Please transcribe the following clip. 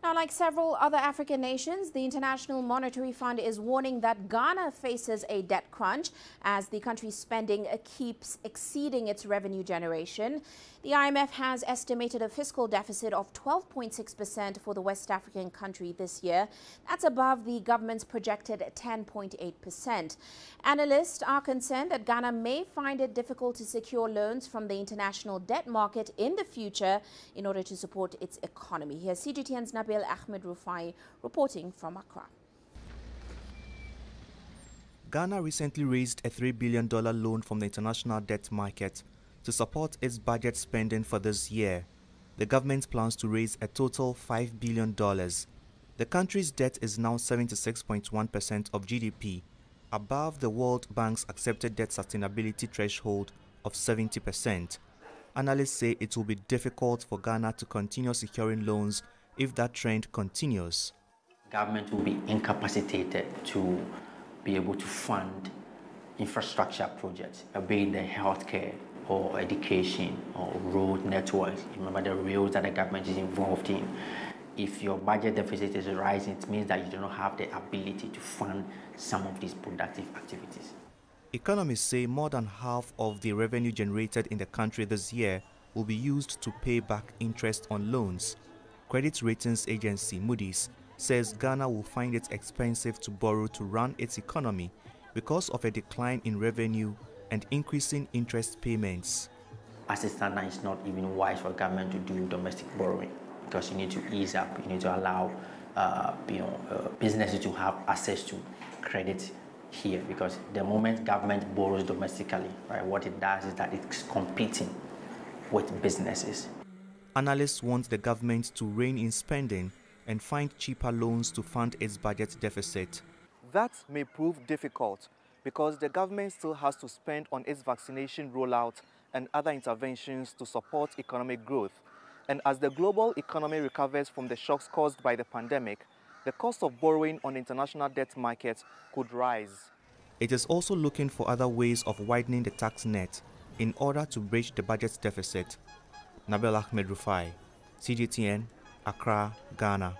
Now, like several other African nations, the International Monetary Fund is warning that Ghana faces a debt crunch as the country's spending keeps exceeding its revenue generation. The IMF has estimated a fiscal deficit of 12.6% for the West African country this year. That's above the government's projected 10.8%. Analysts are concerned that Ghana may find it difficult to secure loans from the international debt market in the future in order to support its economy. Here's CGTN's Nabil, Ahmed, Rufai reporting from Accra. Ghana recently raised a $3 billion loan from the international debt market to support its budget spending for this year. The government plans to raise a total $5 billion. The country's debt is now 76.1% of GDP, above the World Bank's accepted debt sustainability threshold of 70%. Analysts say it will be difficult for Ghana to continue securing loans if that trend continues. Government will be incapacitated to be able to fund infrastructure projects, be it the healthcare or education or road networks. Remember the rails that the government is involved in. If your budget deficit is rising, it means that you do not have the ability to fund some of these productive activities. Economists say more than half of the revenue generated in the country this year will be used to pay back interest on loans. Credit ratings agency Moody's says Ghana will find it expensive to borrow to run its economy because of a decline in revenue and increasing interest payments. As it stands now, it's not even wise for government to do domestic borrowing because you need to ease up, you need to allow businesses to have access to credit here, because the moment government borrows domestically, right, what it does is that it's competing with businesses. Analysts want the government to rein in spending and find cheaper loans to fund its budget deficit. That may prove difficult because the government still has to spend on its vaccination rollout and other interventions to support economic growth. And as the global economy recovers from the shocks caused by the pandemic, the cost of borrowing on international debt markets could rise. It is also looking for other ways of widening the tax net in order to bridge the budget deficit. Nabil, Ahmed, Rufai, CGTN, Accra, Ghana.